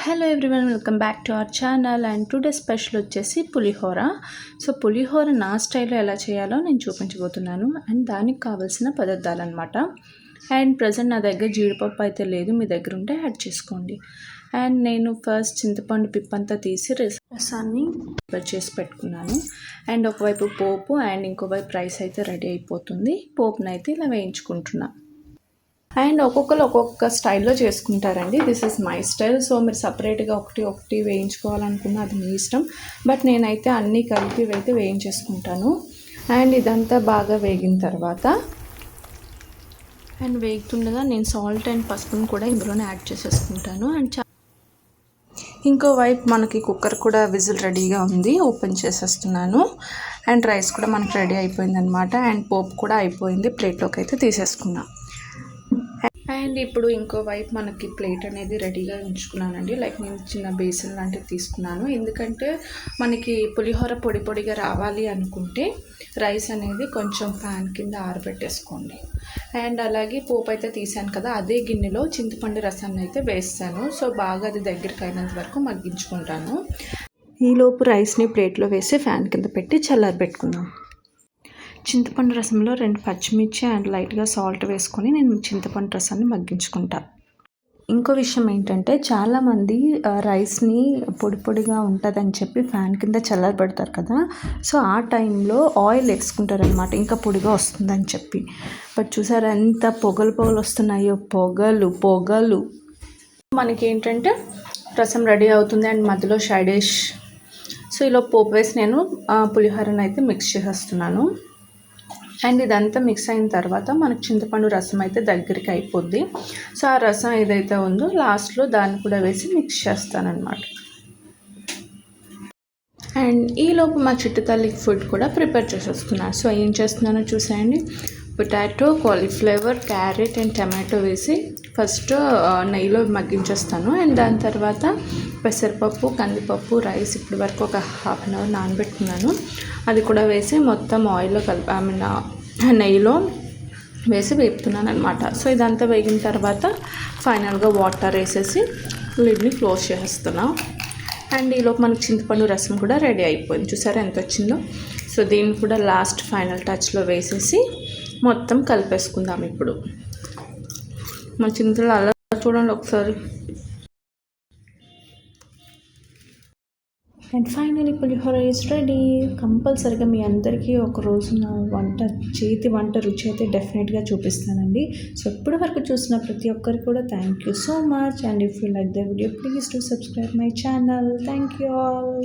Hello everyone, welcome back to our channel. And today special వచ్చేసి పులిహోర. So పులిహోర నా స్టైల్లో ఎలా చేయాలో నేను చూపించబోతున్నాను. అండ్ దానికి కావాల్సిన పదార్థాలు అనమాట. అండ్ ప్రజెంట్ నా దగ్గర జీడిపప్పు అయితే లేదు, మీ దగ్గర ఉంటే యాడ్ చేసుకోండి. అండ్ నేను ఫస్ట్ చింతపండు పిప్పంతా తీసి రసాన్ని ప్రిపేర్ చేసి పెట్టుకున్నాను. అండ్ ఒకవైపు పోపు అండ్ ఇంకోవైపు రైస్ అయితే రెడీ అయిపోతుంది. పోపునైతే ఇలా వేయించుకుంటున్నాను. అండ్ ఒక్కొక్కరు ఒక్కొక్క స్టైల్లో చేసుకుంటారండి. This is my style. So మీరు సపరేట్గా ఒకటి వేయించుకోవాలనుకున్న అది మీ ఇష్టం. బట్ నేనైతే అన్నీ కలిపి అయితే వేయించేసుకుంటాను. అండ్ ఇదంతా బాగా వేగిన తర్వాత అండ్ వేగుతుండగా నేను సాల్ట్ అండ్ పసుపును కూడా ఇందులోనే యాడ్ చేసేసుకుంటాను. అండ్ ఇంకోవైపు మనకి కుక్కర్ కూడా విజిల్ రెడీగా ఉంది, ఓపెన్ చేసేస్తున్నాను. అండ్ రైస్ కూడా మనకి రెడీ అయిపోయింది అనమాట. అండ్ పోపు కూడా అయిపోయింది, ప్లేట్లోకి అయితే తీసేసుకున్నాం. అండ్ ఇప్పుడు ఇంకోవైపు మనకి ప్లేట్ అనేది రెడీగా ఉంచుకున్నానండి. లైక్ నేను చిన్న బేసిన్ లాంటివి తీసుకున్నాను. ఎందుకంటే మనకి పులిహోర పొడి పొడిగా రావాలి అనుకుంటే రైస్ అనేది కొంచెం ఫ్యాన్ కింద ఆరబెట్టేసుకోండి. అండ్ అలాగే పోపు అయితే తీసాను కదా, అదే గిన్నెలో చింతపండు రసాన్ని అయితే వేస్తాను. సో బాగా అది దగ్గరికి అయినంత వరకు మగ్గించుకుంటాను. ఈలోపు రైస్ని ప్లేట్లో వేసి ఫ్యాన్ కింద పెట్టి చల్లారబెట్టుకుందాం. చింతపండు రసంలో 2 పచ్చిమిర్చి అండ్ లైట్గా సాల్ట్ వేసుకొని నేను చింతపండు రసాన్ని మగ్గించుకుంటాను. ఇంకో విషయం ఏంటంటే చాలామంది రైస్ని పొడి పొడిగా ఉంటుందని చెప్పి ఫ్యాన్ కింద చల్లారబెడతారు కదా. సో ఆ టైంలో ఆయిల్ వేసుకుంటారనమాట, ఇంకా పొడిగా వస్తుందని చెప్పి. బట్ చూసారా ఎంత పొగలు వస్తున్నాయో, పొగలు. మనకి ఏంటంటే రసం రెడీ అవుతుంది అండ్ మధ్యలో షైడిష్. సో ఇలా పోపు వేసి నేను పులిహోరను అయితే మిక్స్ చేసేస్తున్నాను. అండ్ ఇదంతా మిక్స్ అయిన తర్వాత మనకు చింతపండు రసం అయితే దగ్గరికి అయిపోద్ది. సో ఆ రసం ఏదైతే ఉందో లాస్ట్లో దాన్ని కూడా వేసి మిక్స్ చేస్తానన్నమాట. అండ్ ఈలోపు మా చిట్టు తల్లికి ఫుడ్ కూడా ప్రిపేర్ చేసేస్తున్నాను. సో ఏం చేస్తున్నానో చూసేయండి. Potato, cauliflower, carrot and tomato వేసి ఫస్ట్ నెయ్యిలో మగ్గించేస్తాను. అండ్ దాని తర్వాత పెసరపప్పు, కందిపప్పు, రైస్ ఇప్పటి వరకు ఒక హాఫ్ అన్ అవర్ నానబెట్టుకున్నాను. అది కూడా వేసి మొత్తం ఆయిల్లో నెయ్యిలో వేసి వేపుతున్నాను అనమాట. సో ఇదంతా వేగిన తర్వాత ఫైనల్గా వాటర్ వేసేసి లిడ్ని క్లోజ్ చేస్తున్నాం. అండ్ ఈలోపు మనకు చింతపండు రసం కూడా రెడీ అయిపోయింది. చూసారా ఎంత వచ్చిందో. సో దీన్ని కూడా లాస్ట్ ఫైనల్ టచ్లో వేసేసి మొత్తం కలిపేసుకుందాం. ఇప్పుడు మన చింతలు అలా చూడండి ఒకసారి. And finally pulihora is ready. కంపల్సరీగా మీ అందరికీ ఒక రోజు నా చేతి వంట రుచి అయితే డెఫినెట్గా చూపిస్తానండి. సో ఇప్పటి వరకు చూసిన ప్రతి ఒక్కరికి కూడా thank you so much. And if you like the video please to subscribe my channel. Thank you all.